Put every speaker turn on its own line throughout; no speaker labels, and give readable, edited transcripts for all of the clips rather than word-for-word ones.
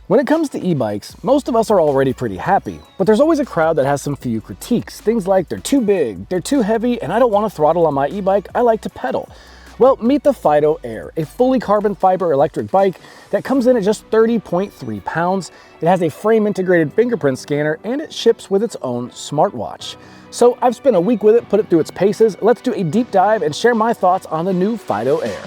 When it comes to e-bikes, most of us are already pretty happy, but there's always a crowd that has some few critiques. Things like they're too big, they're too heavy, and I don't want to throttle on my e-bike, I like to pedal. Well, meet the Fiido Air, a fully carbon fiber electric bike that comes in at just 30.3 pounds. It has a frame integrated fingerprint scanner and it ships with its own smartwatch. So I've spent a week with it, put it through its paces. Let's do a deep dive and share my thoughts on the new Fiido Air.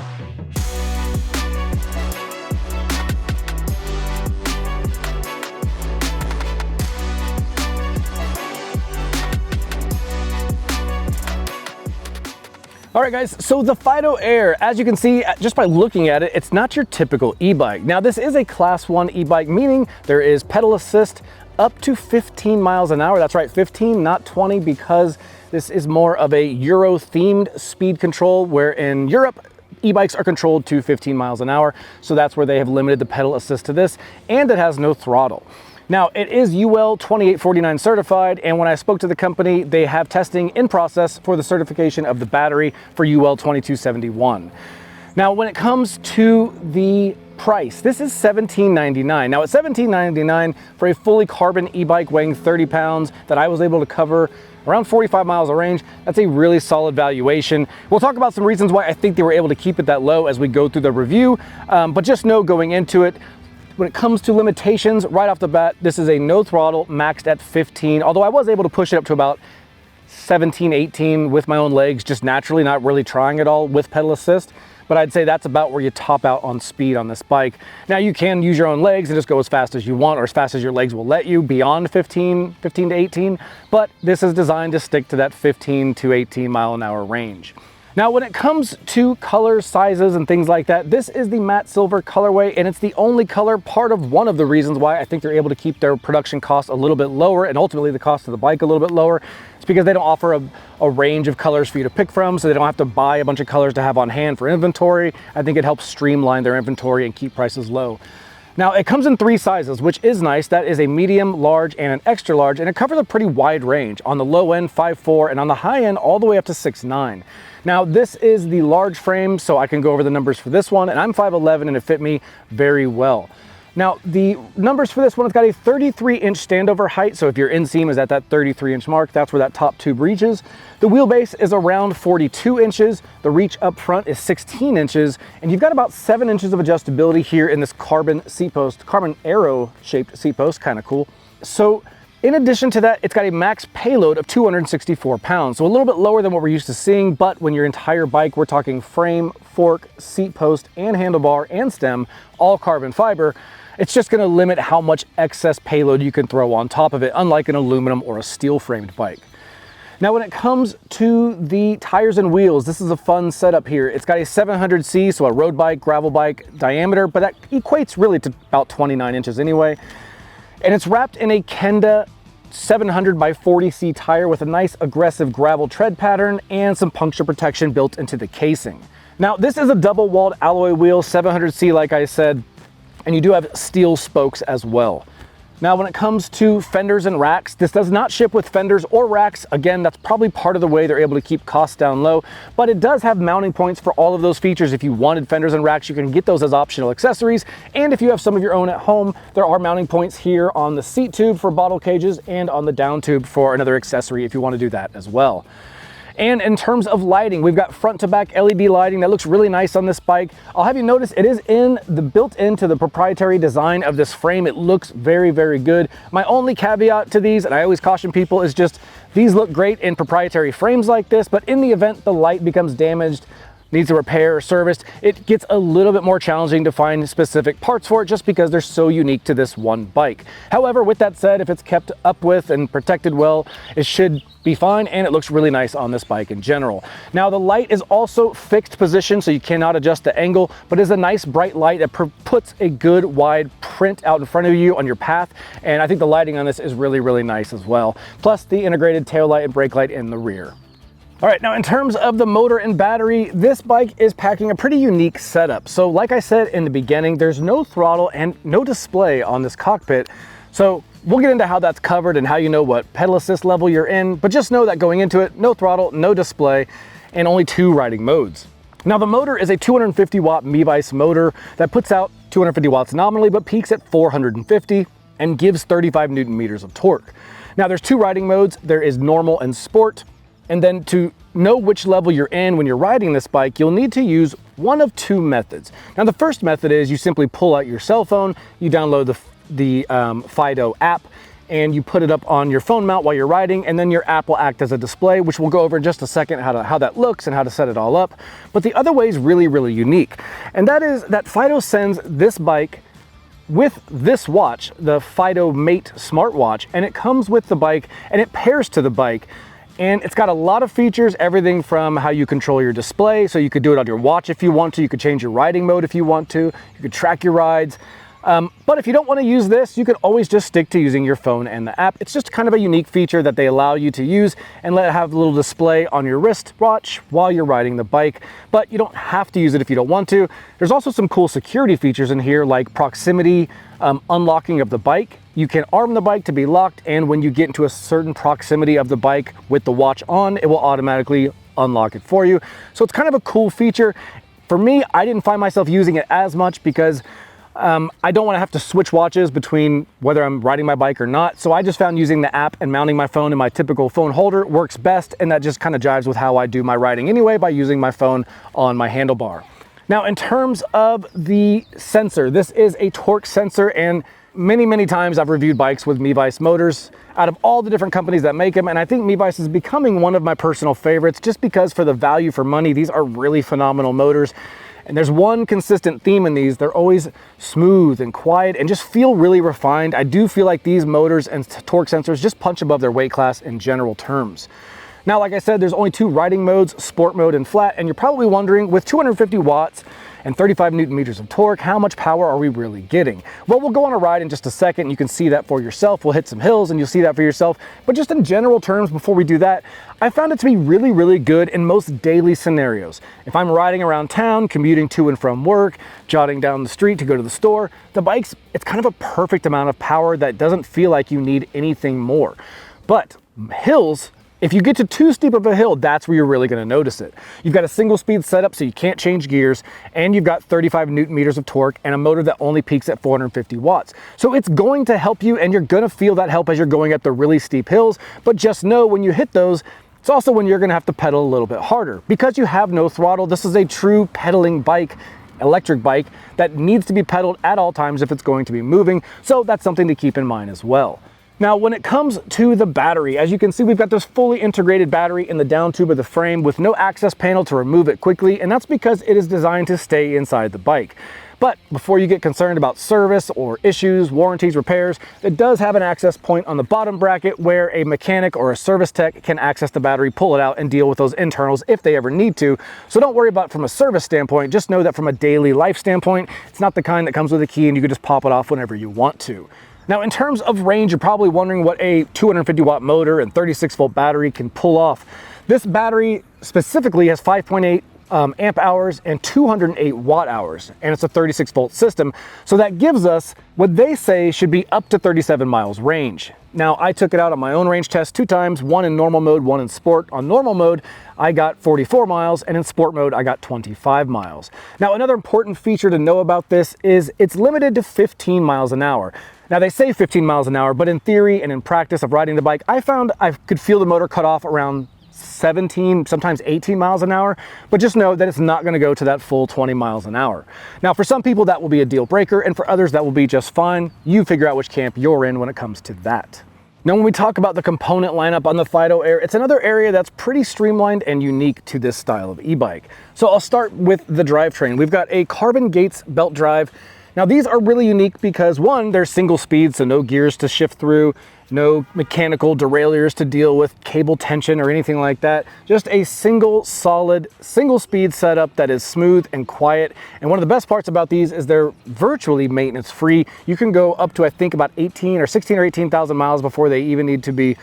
All right guys, so the Fiido Air, as you can see just by looking at it, it's not your typical e-bike. Now this is a class 1 e-bike, meaning there is pedal assist up to 15 miles an hour. That's right, 15, not 20, because this is more of a Euro themed speed control, where in Europe, e-bikes are controlled to 15 miles an hour. So that's where they have limited the pedal assist to this, and it has no throttle. Now, it is UL 2849 certified, and when I spoke to the company, they have testing in process for the certification of the battery for UL 2271. Now, when it comes to the price, this is $17.99. Now, at $17.99 for a fully carbon e-bike weighing 30 pounds that I was able to cover around 45 miles of range, that's a really solid valuation. We'll talk about some reasons why I think they were able to keep it that low as we go through the review, but just know going into it, when it comes to limitations, right off the bat, this is a no throttle, maxed at 15, although I was able to push it up to about 17, 18 with my own legs, just naturally, not really trying at all with pedal assist. But I'd say that's about where you top out on speed on this bike. Now you can use your own legs and just go as fast as you want, or as fast as your legs will let you, beyond 15 to 18, but this is designed to stick to that 15 to 18 mile an hour range. Now, when it comes to color, sizes, and things like that, this is the matte silver colorway, and it's the only color, part of one of the reasons why I think they're able to keep their production costs a little bit lower, and ultimately the cost of the bike a little bit lower. It's because they don't offer a range of colors for you to pick from, so they don't have to buy a bunch of colors to have on hand for inventory. I think it helps streamline their inventory and keep prices low. Now, it comes in 3 sizes, which is nice. That is a medium, large, and an extra large, and it covers a pretty wide range. On the low end, 5'4", and on the high end, all the way up to 6'9". Now, this is the large frame, so I can go over the numbers for this one, and I'm 5'11", and it fit me very well. Now, the numbers for this one, it's got a 33-inch standover height, so if your inseam is at that 33-inch mark, that's where that top tube reaches. The wheelbase is around 42 inches, the reach up front is 16 inches, and you've got about 7 inches of adjustability here in this carbon seat post, carbon arrow-shaped seat post, kind of cool. So, in addition to that, it's got a max payload of 264 pounds, so a little bit lower than what we're used to seeing, but when your entire bike, we're talking frame, fork, seat post, and handlebar, and stem, all carbon fiber, it's just gonna limit how much excess payload you can throw on top of it, unlike an aluminum or a steel framed bike. Now, when it comes to the tires and wheels, this is a fun setup here. It's got a 700C, so a road bike, gravel bike diameter, but that equates really to about 29 inches anyway. And it's wrapped in a Kenda 700 by 40C tire with a nice aggressive gravel tread pattern and some puncture protection built into the casing. Now, this is a double walled alloy wheel, 700C like I said, and you do have steel spokes as well. Now, when it comes to fenders and racks, this does not ship with fenders or racks. Again, that's probably part of the way they're able to keep costs down low, but it does have mounting points for all of those features. If you wanted fenders and racks, you can get those as optional accessories. And if you have some of your own at home, there are mounting points here on the seat tube for bottle cages and on the down tube for another accessory if you want to do that as well. And in terms of lighting, we've got front to back LED lighting that looks really nice on this bike. I'll have you notice it is built into the proprietary design of this frame. It looks very, very good. My only caveat to these, and I always caution people, is just these look great in proprietary frames like this, but in the event the light becomes damaged, needs a repair or serviced, it gets a little bit more challenging to find specific parts for it just because they're so unique to this one bike. However, with that said, if it's kept up with and protected well, it should be fine, and it looks really nice on this bike in general. Now, the light is also fixed position, so you cannot adjust the angle, but is a nice bright light that puts a good wide print out in front of you on your path, and I think the lighting on this is really, really nice as well. Plus the integrated tail light and brake light in the rear. All right, now in terms of the motor and battery, this bike is packing a pretty unique setup. So like I said in the beginning, there's no throttle and no display on this cockpit. So we'll get into how that's covered and how you know what pedal assist level you're in, but just know that going into it, no throttle, no display, and only 2 riding modes. Now the motor is a 250 watt MIVICE motor that puts out 250 watts nominally, but peaks at 450 and gives 35 Newton meters of torque. Now there's two riding modes. There is normal and sport. And then to know which level you're in when you're riding this bike, you'll need to use one of two methods. Now the first method is you simply pull out your cell phone, you download the Fiido app, and you put it up on your phone mount while you're riding, and then your app will act as a display, which we'll go over in just a second how that looks and how to set it all up. But the other way is really, really unique. And that is that Fiido sends this bike with this watch, the Fiido Mate smartwatch, and it comes with the bike and it pairs to the bike. And it's got a lot of features, everything from how you control your display. So you could do it on your watch if you want to, you could change your riding mode if you want to, you could track your rides. But if you don't want to use this, you could always just stick to using your phone and the app. It's just kind of a unique feature that they allow you to use and let it have a little display on your wristwatch while you're riding the bike, but you don't have to use it if you don't want to. There's also some cool security features in here like proximity unlocking of the bike. You can arm the bike to be locked, and when you get into a certain proximity of the bike with the watch on, it will automatically unlock it for you. So it's kind of a cool feature. For me, I didn't find myself using it as much because I don't want to have to switch watches between whether I'm riding my bike or not. So I just found using the app and mounting my phone in my typical phone holder works best. And that just kind of jives with how I do my riding anyway by using my phone on my handlebar. Now, in terms of the sensor, this is a torque sensor, and many times I've reviewed bikes with MIVICE motors out of all the different companies that make them. And I think MIVICE is becoming one of my personal favorites just because for the value for money, these are really phenomenal motors. And there's one consistent theme in these. They're always smooth and quiet and just feel really refined. I do feel like these motors and torque sensors just punch above their weight class in general terms. Now, like I said, there's only two riding modes, sport mode and flat. And you're probably wondering, with 250 watts and 35 Newton meters of torque, how much power are we really getting? Well, we'll go on a ride in just a second. You can see that for yourself. We'll hit some hills and you'll see that for yourself. But just in general terms, before we do that, I found it to be really good in most daily scenarios. If I'm riding around town, commuting to and from work, jotting down the street to go to the store, the bike's, it's kind of a perfect amount of power that doesn't feel like you need anything more. But hills, if you get to too steep of a hill, that's where you're really going to notice it. You've got a single speed setup, so you can't change gears, and you've got 35 Newton meters of torque and a motor that only peaks at 450 watts. So it's going to help you, and you're going to feel that help as you're going up the really steep hills. But just know when you hit those, it's also when you're going to have to pedal a little bit harder. Because you have no throttle, this is a true pedaling bike, electric bike, that needs to be pedaled at all times if it's going to be moving. So that's something to keep in mind as well. Now, when it comes to the battery, as you can see, we've got this fully integrated battery in the down tube of the frame with no access panel to remove it quickly, and that's because it is designed to stay inside the bike. But before you get concerned about service or issues, warranties, repairs, it does have an access point on the bottom bracket where a mechanic or a service tech can access the battery, pull it out, and deal with those internals if they ever need to. So don't worry about it from a service standpoint, just know that from a daily life standpoint, it's not the kind that comes with a key and you can just pop it off whenever you want to. Now, in terms of range, you're probably wondering what a 250 watt motor and 36 volt battery can pull off. This battery specifically has 5.8 amp hours and 208 watt hours, and it's a 36 volt system. So that gives us what they say should be up to 37 miles range. Now, I took it out on my own range test 2 times, one in normal mode, one in sport. On normal mode, I got 44 miles, and in sport mode, I got 25 miles. Now, another important feature to know about this is it's limited to 15 miles an hour. Now, they say 15 miles an hour, but in theory and in practice of riding the bike, I found I could feel the motor cut off around 17, sometimes 18 miles an hour, but just know that it's not going to go to that full 20 miles an hour. Now, for some people, that will be a deal breaker, and for others, that will be just fine. You figure out which camp you're in when it comes to that. Now, when we talk about the component lineup on the Fiido Air, it's another area that's pretty streamlined and unique to this style of e-bike. So I'll start with the drivetrain. We've got a carbon gates belt drive. Now, these are really unique because, one, they're single speed, so no gears to shift through, no mechanical derailleurs to deal with cable tension or anything like that. Just a single solid, single speed setup that is smooth and quiet. And one of the best parts about these is they're virtually maintenance free. You can go up to, I think, about 18 or 16 or 18,000 miles before they even need to be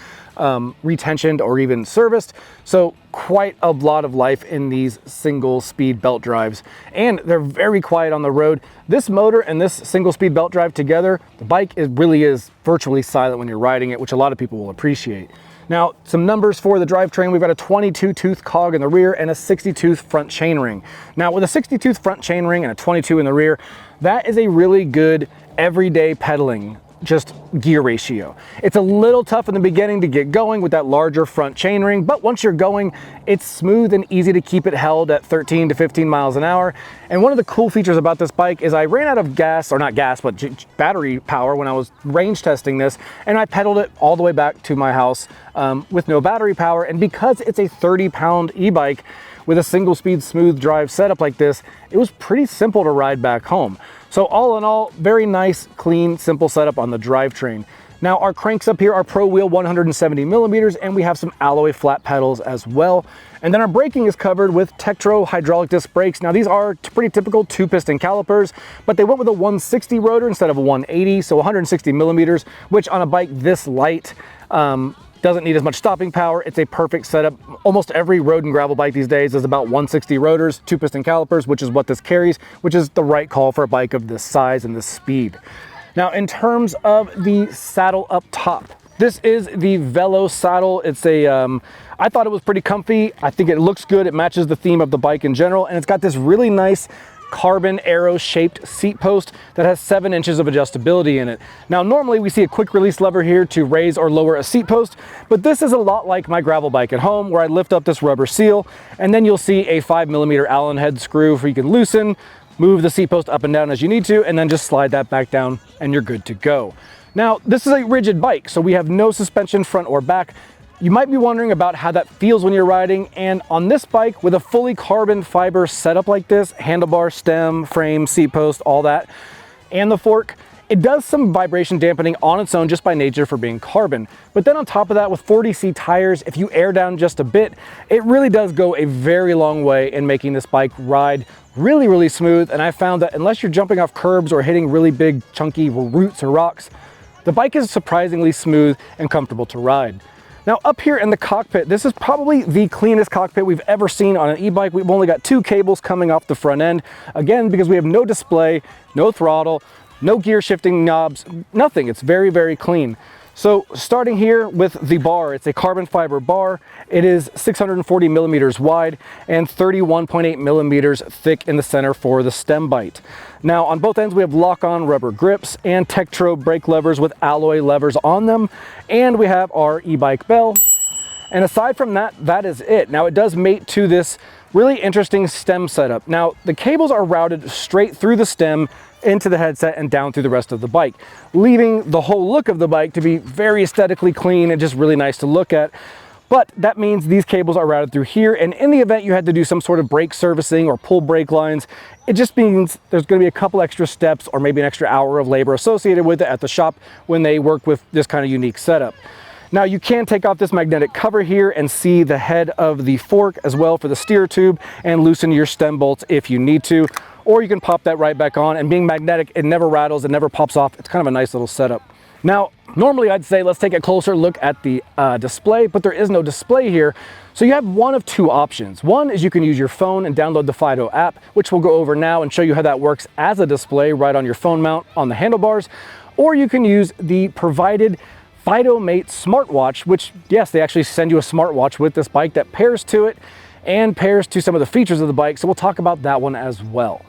retentioned or even serviced. So quite a lot of life in these single speed belt drives, and they're very quiet on the road. This motor and this single speed belt drive together, the bike really is virtually silent when you're riding it, which a lot of people will appreciate. Now, some numbers for the drivetrain. We've got a 22-tooth cog in the rear and a 60-tooth front chainring. Now, with a 60-tooth front chainring and a 22 in the rear, that is a really good everyday pedaling just gear ratio. It's a little tough in the beginning to get going with that larger front chainring, but once you're going, it's smooth and easy to keep it held at 13 to 15 miles an hour. And one of the cool features about this bike is I ran out of gas, or not gas, but battery power when I was range testing this, and I pedaled it all the way back to my house with no battery power. And because it's a 30-pound e-bike with a single speed smooth drive setup like this, it was pretty simple to ride back home. So all in all, very nice, clean, simple setup on the drivetrain. Now our cranks up here are Pro Wheel 170 millimeters, and we have some alloy flat pedals as well. And then our braking is covered with Tektro hydraulic disc brakes. Now these are pretty typical 2-piston calipers, but they went with a 160 rotor instead of a 180, so 160 millimeters, which on a bike this light, doesn't need as much stopping power. It's a perfect setup. Almost every road and gravel bike these days is about 160 rotors, 2-piston calipers, which is what this carries, which is the right call for a bike of this size and this speed. Now, in terms of the saddle up top, this is the Velo saddle. It's a, I thought it was pretty comfy. I think it looks good. It matches the theme of the bike in general, and it's got this really nice carbon arrow shaped seat post that has 7 inches of adjustability in it. Now normally we see a quick release lever here to raise or lower a seat post, but this is a lot like my gravel bike at home where I lift up this rubber seal and then you'll see a 5mm Allen head screw where you can loosen, move the seat post up and down as you need to, and then just slide that back down and you're good to go. Now this is a rigid bike, so we have no suspension front or back. You might be wondering about how that feels when you're riding, and on this bike with a fully carbon fiber setup like this, handlebar, stem, frame, seat post, all that, and the fork, it does some vibration dampening on its own just by nature for being carbon. But then on top of that, with 40C tires, if you air down just a bit, it really does go a very long way in making this bike ride really, really smooth. And I found that unless you're jumping off curbs or hitting really big chunky roots or rocks, the bike is surprisingly smooth and comfortable to ride. Now up here in the cockpit, this is probably the cleanest cockpit we've ever seen on an e-bike. We've only got 2 cables coming off the front end. Again, because we have no display, no throttle, no gear shifting knobs, nothing. It's very, very clean. So starting here with the bar, it's a carbon fiber bar. It is 640 millimeters wide and 31.8 millimeters thick in the center for the stem bite. Now on both ends we have lock-on rubber grips and Tektro brake levers with alloy levers on them. And we have our e-bike bell. And aside from that, that is it. Now it does mate to this really interesting stem setup. Now the cables are routed straight through the stem into the headset and down through the rest of the bike, leaving the whole look of the bike to be very aesthetically clean and just really nice to look at. But that means these cables are routed through here, and in the event you had to do some sort of brake servicing or pull brake lines, it just means there's going to be a couple extra steps or maybe an extra hour of labor associated with it at the shop when they work with this kind of unique setup. Now you can take off this magnetic cover here and see the head of the fork as well for the steer tube and loosen your stem bolts if you need to. Or you can pop that right back on, and being magnetic, it never rattles, it never pops off. It's kind of a nice little setup. Now, normally I'd say let's take a closer look at the display, but there is no display here. So you have one of 2 options. One is you can use your phone and download the Fiido app, which we'll go over now and show you how that works as a display right on your phone mount on the handlebars. Or you can use the provided Fiido Mate smartwatch, which, yes, they actually send you a smartwatch with this bike that pairs to it and pairs to some of the features of the bike. So we'll talk about that one as well.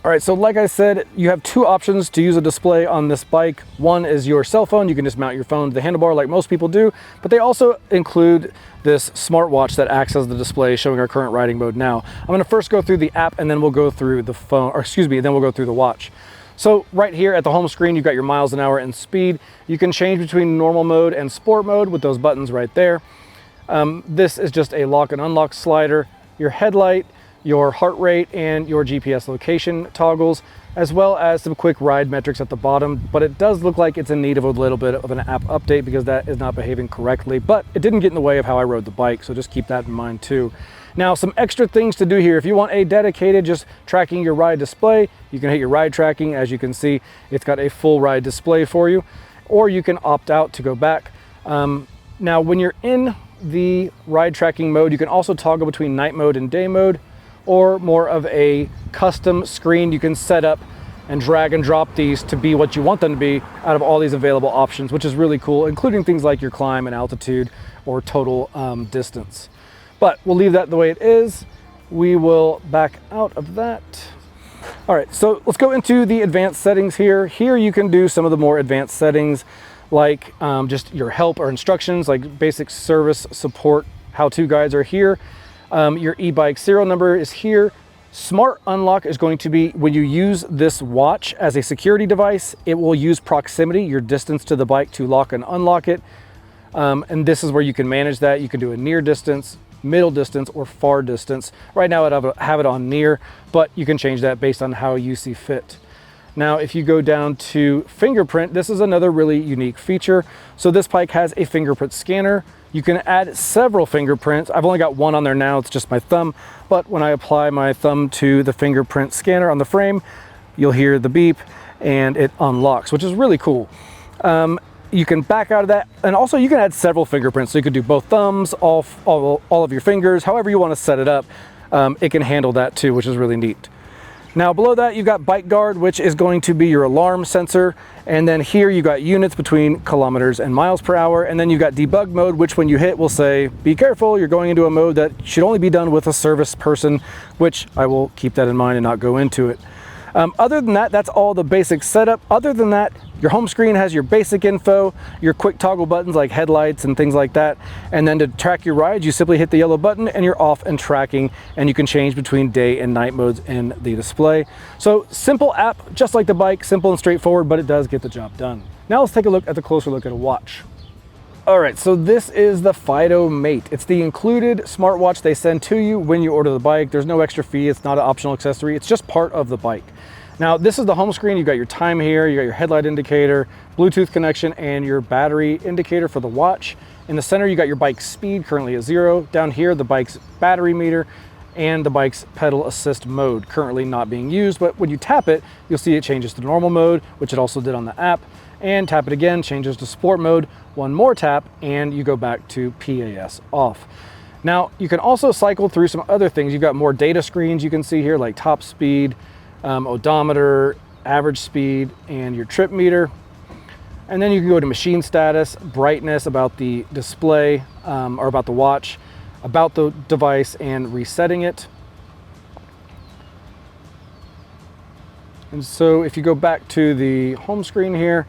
All right, so like I said, you have 2 options to use a display on this bike. One is your cell phone. You can just mount your phone to the handlebar like most people do, but they also include this smartwatch that acts as the display showing our current riding mode now. I'm gonna first go through the app and then we'll go through the phone, or excuse me, then we'll go through the watch. So right here at the home screen, you've got your miles an hour and speed. You can change between normal mode and sport mode with those buttons right there. This is just a lock and unlock slider, your headlight, your heart rate, and your GPS location toggles, as well as some quick ride metrics at the bottom. But it does look like it's in need of a little bit of an app update because that is not behaving correctly, but it didn't get in the way of how I rode the bike, so just keep that in mind too. Now, some extra things to do here. If you want a dedicated just tracking your ride display, you can hit your ride tracking. As you can see, it's got a full ride display for you, or you can opt out to go back. Now, when you're in the ride tracking mode, you can also toggle between night mode and day mode, or more of a custom screen you can set up and drag and drop these to be what you want them to be out of all these available options, which is really cool, including things like your climb and altitude or total distance. But we'll leave that the way it is. We will back out of that. All right, so let's go into the advanced settings here. Here you can do some of the more advanced settings like just your help or instructions, like basic service support how-to guides are here. Your e-bike serial number is here. Smart unlock is going to be when you use this watch as a security device, it will use proximity, your distance to the bike, to lock and unlock it. And this is where you can manage that. You can do a near distance, middle distance, or far distance. Right now I have it on near, but you can change that based on how you see fit. Now, if you go down to fingerprint, this is another really unique feature. So this bike has a fingerprint scanner. You can add several fingerprints. I've only got one on there now, it's just my thumb. But when I apply my thumb to the fingerprint scanner on the frame, you'll hear the beep and it unlocks, which is really cool. You can back out of that. And also you can add several fingerprints. So you could do both thumbs, all of your fingers, however you want to set it up. It can handle that too, which is really neat. Now below that, you've got bike guard, which is going to be your alarm sensor. And then here you got units between kilometers and miles per hour. And then you've got debug mode, which when you hit will say, be careful, you're going into a mode that should only be done with a service person, which I will keep that in mind and not go into it. Other than that, that's all the basic setup. Other than that, your home screen has your basic info, your quick toggle buttons like headlights and things like that. And then to track your rides, you simply hit the yellow button and you're off and tracking, and you can change between day and night modes in the display. So simple app, just like the bike, simple and straightforward, but it does get the job done. Now let's take a look at the closer look at a watch. All right, so this is the Fiido Mate. It's the included smartwatch they send to you when you order the bike. There's no extra fee, it's not an optional accessory, it's just part of the bike. Now, this is the home screen. You've got your time here, you got your headlight indicator, Bluetooth connection, and your battery indicator for the watch. In the center, you got your bike speed, currently at 0. Down here, the bike's battery meter and the bike's pedal assist mode, currently not being used, but when you tap it, you'll see it changes to normal mode, which it also did on the app, and tap it again, changes to sport mode. One more tap, and you go back to PAS off. Now, you can also cycle through some other things. You've got more data screens you can see here, like top speed, odometer, average speed, and your trip meter. And then you can go to machine status, brightness, about the display, or about the watch, about the device, and resetting it. And so if you go back to the home screen here,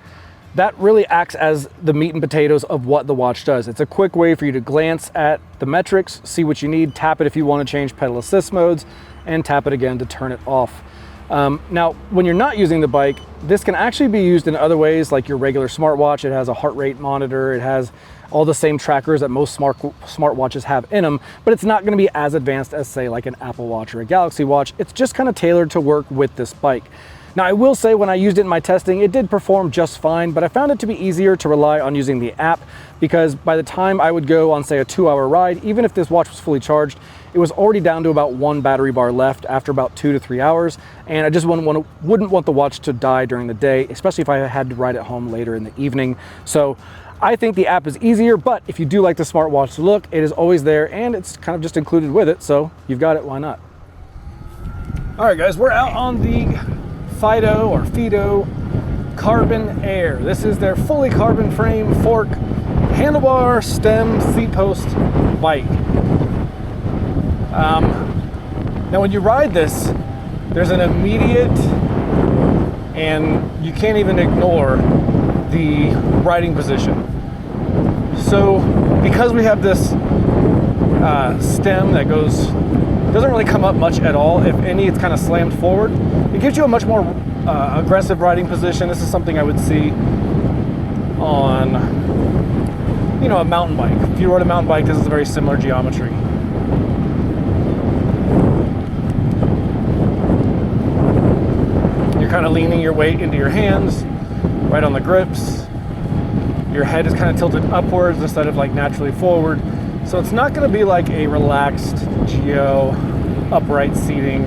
that really acts as the meat and potatoes of what the watch does. It's a quick way for you to glance at the metrics, see what you need, tap it if you want to change pedal assist modes, and tap it again to turn it off. Now, when you're not using the bike, this can actually be used in other ways, like your regular smartwatch. It has a heart rate monitor. It has all the same trackers that most smartwatches have in them, but it's not going to be as advanced as, say, like an Apple Watch or a Galaxy Watch. It's just kind of tailored to work with this bike. Now, I will say when I used it in my testing, it did perform just fine, but I found it to be easier to rely on using the app, because by the time I would go on, say, a 2-hour ride, even if this watch was fully charged, it was already down to about 1 battery bar left after about 2 to 3 hours. And I just wouldn't want the watch to die during the day, especially if I had to ride it home later in the evening. So I think the app is easier, but if you do like the smartwatch look, it is always there, and it's kind of just included with it. So you've got it, why not? All right, guys, we're out on the Fiido Carbon Air. This is their fully carbon frame, fork, handlebar, stem, seat post bike. Now when you ride this, there's an immediate, and you can't even ignore, the riding position. So because we have this stem that doesn't really come up much at all. If any, it's kind of slammed forward. It gives you a much more aggressive riding position. This is something I would see on, a mountain bike. If you rode a mountain bike, this is a very similar geometry. You're kind of leaning your weight into your hands, right on the grips. Your head is kind of tilted upwards instead of like naturally forward. So it's not going to be like a relaxed geo upright seating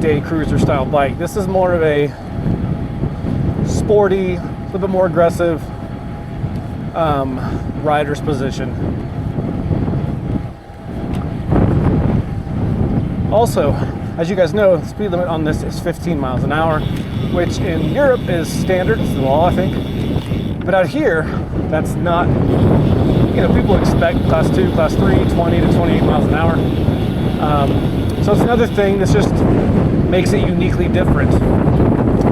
day cruiser style bike. This is more of a sporty, a little bit more aggressive rider's position. Also, I As you guys know, the speed limit on this is 15 miles an hour, which in Europe is standard. It's the law, I think. But out here, that's not, people expect class 2, class 3, 20 to 28 miles an hour. So it's another thing that just makes it uniquely different.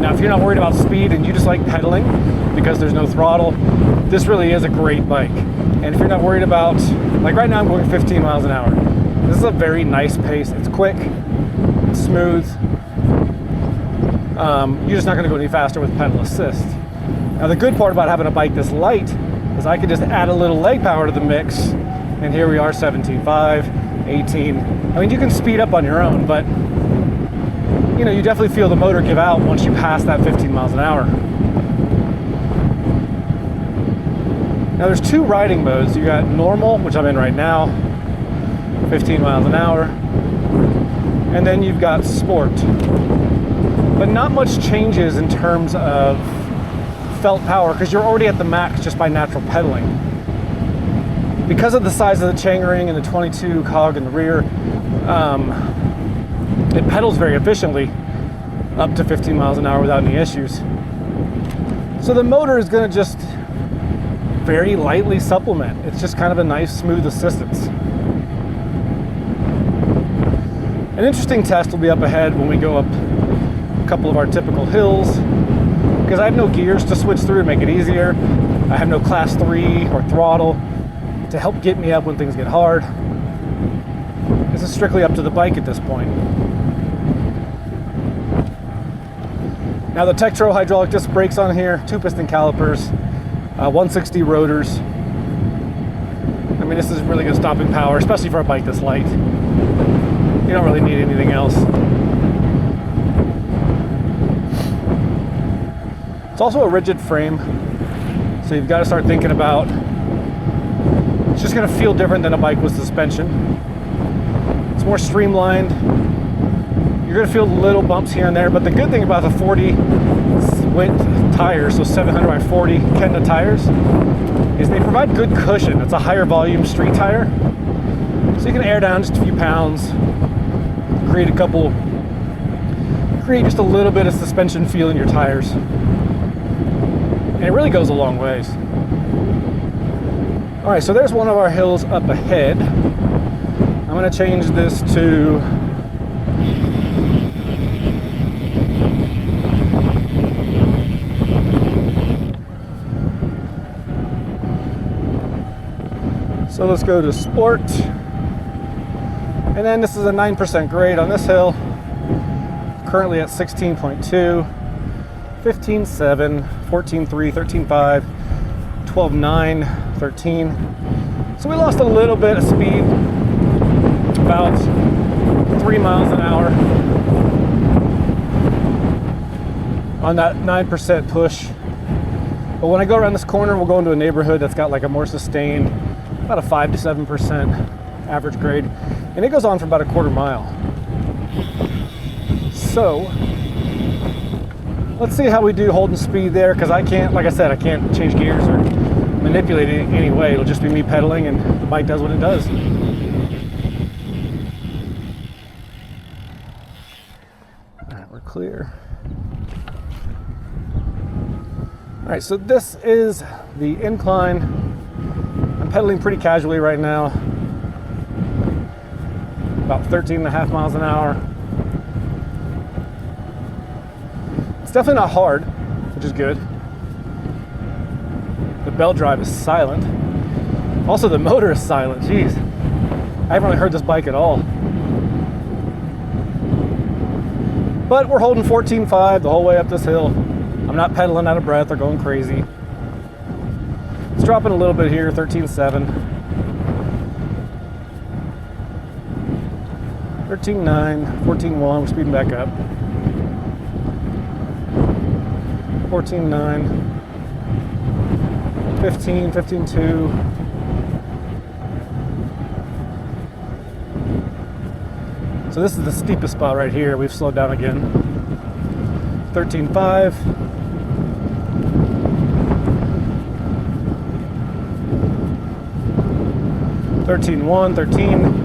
Now, if you're not worried about speed and you just like pedaling because there's no throttle, this really is a great bike. And if you're not worried about, like right now I'm going 15 miles an hour. This is a very nice pace. It's quick, it's smooth. You're just not gonna go any faster with pedal assist. Now the good part about having a bike this light is I could just add a little leg power to the mix, and here we are, 17.5, 18. I mean, you can speed up on your own, but you definitely feel the motor give out once you pass that 15 miles an hour. Now there's two riding modes. You got normal, which I'm in right now, 15 miles an hour, and then you've got sport. But not much changes in terms of felt power because you're already at the max just by natural pedaling. Because of the size of the chainring and the 22 cog in the rear, it pedals very efficiently up to 15 miles an hour without any issues. So the motor is going to just very lightly supplement. It's just kind of a nice smooth assistance. An interesting test will be up ahead when we go up a couple of our typical hills, because I have no gears to switch through to make it easier. I have no class 3 or throttle to help get me up when things get hard. This is strictly up to the bike at this point. Now the Tektro hydraulic disc brakes on here, 2-piston calipers, 160 rotors. I mean, this is really good stopping power, especially for a bike this light. You don't really need anything else. It's also a rigid frame, so you've got to start thinking about, it's just going to feel different than a bike with suspension. It's more streamlined. You're going to feel little bumps here and there, but the good thing about the 40 width tires, so 700 by 40 Kenda tires, is they provide good cushion. It's a higher volume street tire, so you can air down just a few pounds, create just a little bit of suspension feel in your tires, and it really goes a long ways. All right, so there's one of our hills up ahead. I'm going to change this to so let's go to sport, and then this is a 9% grade on this hill, currently at 16.2, 15.7, 14.3, 13.5, 12.9, 13. So we lost a little bit of speed, about 3 miles an hour on that 9% push. But when I go around this corner, we'll go into a neighborhood that's got like a more sustained, about a 5 to 7% average grade, and it goes on for about a quarter mile. So let's see how we do holding speed there, because I can't, like I said, I can't change gears or manipulate it in any way. It'll just be me pedaling, and the bike does what it does. All right, we're clear. All right, so this is the incline. I'm pedaling pretty casually right now, about 13.5 miles an hour. It's definitely not hard, which is good. The belt drive is silent. Also, the motor is silent. Jeez, I haven't really heard this bike at all. But we're holding 14.5 the whole way up this hill. I'm not pedaling out of breath or going crazy. It's dropping a little bit here, 13.7. 13.9, 14.1, we're speeding back up. 14.9, 15, 15.2. So this is the steepest spot right here. We've slowed down again. 13.5. 13.1, 13.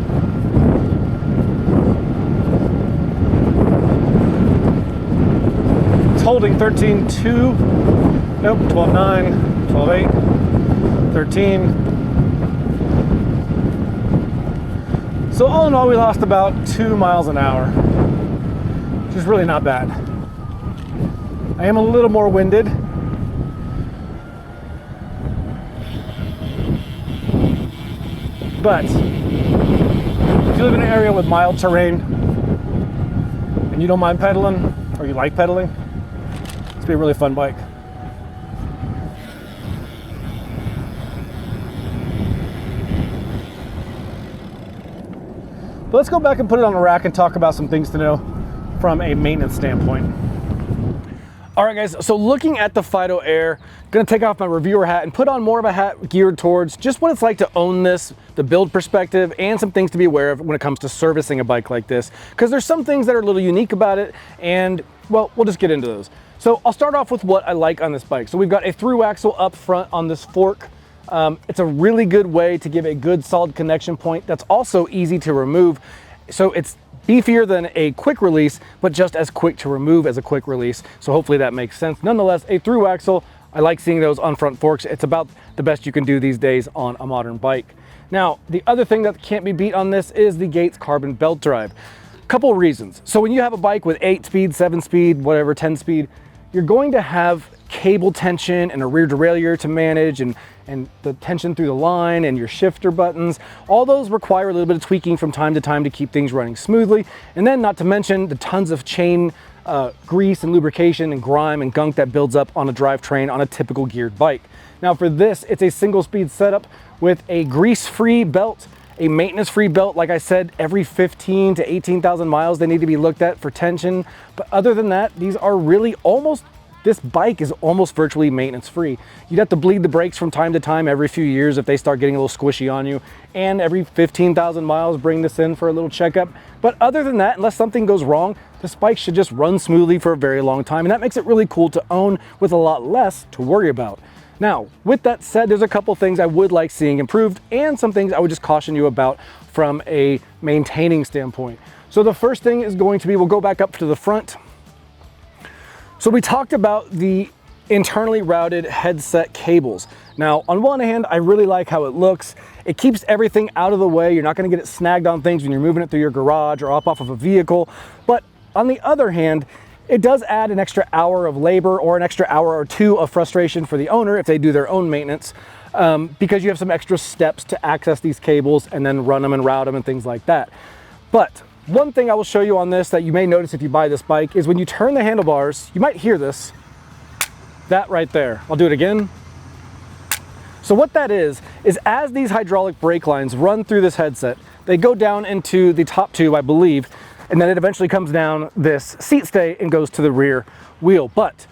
holding 13.2, nope, 12.9, 12.8, 13. So all in all, we lost about 2 miles an hour, which is really not bad. I am a little more winded. But if you live in an area with mild terrain and you don't mind pedaling, or you like pedaling, it's be a really fun bike. But let's go back and put it on a rack and talk about some things to know from a maintenance standpoint. All right, guys, so looking at the Fiido Air, gonna take off my reviewer hat and put on more of a hat geared towards just what it's like to own this, the build perspective, and some things to be aware of when it comes to servicing a bike like this, because there's some things that are a little unique about it, and well, we'll just get into those. So I'll start off with what I like on this bike. So we've got a through axle up front on this fork. It's a really good way to give a good solid connection point that's also easy to remove. So it's beefier than a quick release, but just as quick to remove as a quick release. So hopefully that makes sense. Nonetheless, a through axle, I like seeing those on front forks. It's about the best you can do these days on a modern bike. Now, the other thing that can't be beat on this is the Gates carbon belt drive. Couple of reasons. So when you have a bike with 8-speed, 7-speed, whatever, 10-speed, you're going to have cable tension and a rear derailleur to manage, and the tension through the line and your shifter buttons. All those require a little bit of tweaking from time to time to keep things running smoothly. And then not to mention the tons of chain grease and lubrication and grime and gunk that builds up on a drivetrain on a typical geared bike. Now for this, it's a single speed setup with a grease-free belt, a maintenance-free belt. Like I said, every 15 to 18,000 miles, they need to be looked at for tension. But other than that, these are really this bike is almost virtually maintenance-free. You'd have to bleed the brakes from time to time every few years if they start getting a little squishy on you. And every 15,000 miles, bring this in for a little checkup. But other than that, unless something goes wrong, this bike should just run smoothly for a very long time. And that makes it really cool to own with a lot less to worry about. Now, with that said, there's a couple things I would like seeing improved and some things I would just caution you about from a maintaining standpoint. So the first thing is going to be, we'll go back up to the front. So we talked about the internally routed headset cables. Now, on one hand, I really like how it looks. It keeps everything out of the way. You're not gonna get it snagged on things when you're moving it through your garage or up off of a vehicle. But on the other hand, it does add an extra hour of labor or an extra hour or two of frustration for the owner if they do their own maintenance, because you have some extra steps to access these cables and then run them and route them and things like that. But one thing I will show you on this that you may notice if you buy this bike is when you turn the handlebars, you might hear this, that right there. I'll do it again. So what that is as these hydraulic brake lines run through this headset, they go down into the top tube, I believe, and then it eventually comes down this seat stay and goes to the rear wheel. But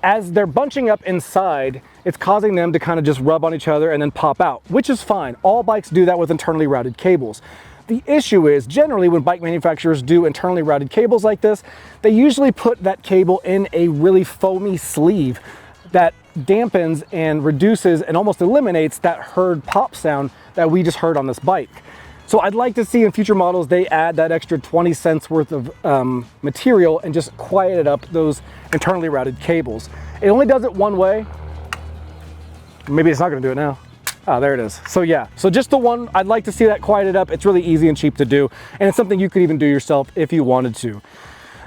as they're bunching up inside, it's causing them to kind of just rub on each other and then pop out, which is fine. All bikes do that with internally routed cables. The issue is generally when bike manufacturers do internally routed cables like this, they usually put that cable in a really foamy sleeve that dampens and reduces and almost eliminates that heard pop sound that we just heard on this bike. So I'd like to see in future models they add that extra 20 cents worth of material and just quiet up those internally routed cables. It only does it one way. Maybe it's not gonna do it now. Ah, there it is. So yeah, so just the one, I'd like to see that quieted up. It's really easy and cheap to do, and it's something you could even do yourself if you wanted to.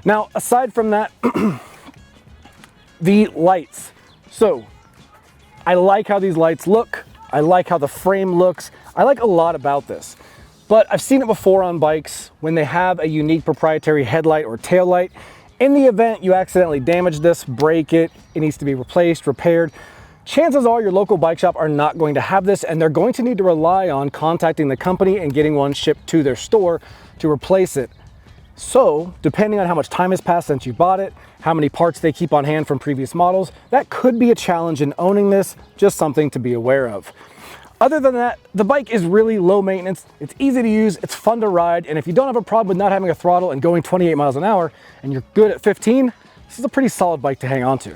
Now, aside from that, the lights. So I like how these lights look. I like how the frame looks. I like a lot about this. But I've seen it before on bikes when they have a unique proprietary headlight or tail light. In the event you accidentally damage this, break it, it needs to be replaced, repaired, chances are your local bike shop are not going to have this, and they're going to need to rely on contacting the company and getting one shipped to their store to replace it. So, depending on how much time has passed since you bought it, how many parts they keep on hand from previous models, that could be a challenge in owning this, just something to be aware of. Other than that, the bike is really low maintenance, it's easy to use, it's fun to ride, and if you don't have a problem with not having a throttle and going 28 miles an hour, and you're good at 15, this is a pretty solid bike to hang on to.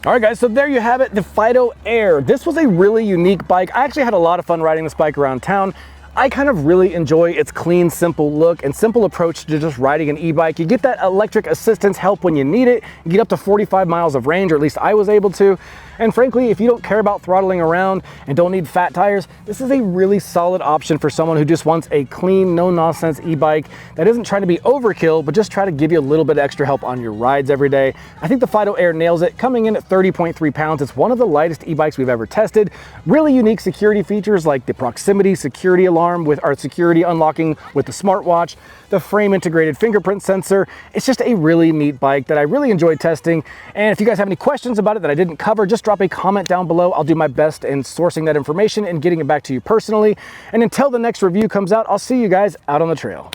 All right guys, so there you have it, the Fiido Air. This was a really unique bike. I actually had a lot of fun riding this bike around town. I kind of really enjoy its clean, simple look and simple approach to just riding an e-bike. You get that electric assistance help when you need it. You get up to 45 miles of range, or at least I was able to. And frankly, if you don't care about throttling around and don't need fat tires, this is a really solid option for someone who just wants a clean, no-nonsense e-bike that isn't trying to be overkill, but just try to give you a little bit extra help on your rides every day. I think the Fiido Air nails it, coming in at 30.3 pounds. It's one of the lightest e-bikes we've ever tested. Really unique security features like the proximity security alarm with our security unlocking with the smartwatch, the frame integrated fingerprint sensor. It's just a really neat bike that I really enjoyed testing. And if you guys have any questions about it that I didn't cover, just drop a comment down below. I'll do my best in sourcing that information and getting it back to you personally. And until the next review comes out, I'll see you guys out on the trail.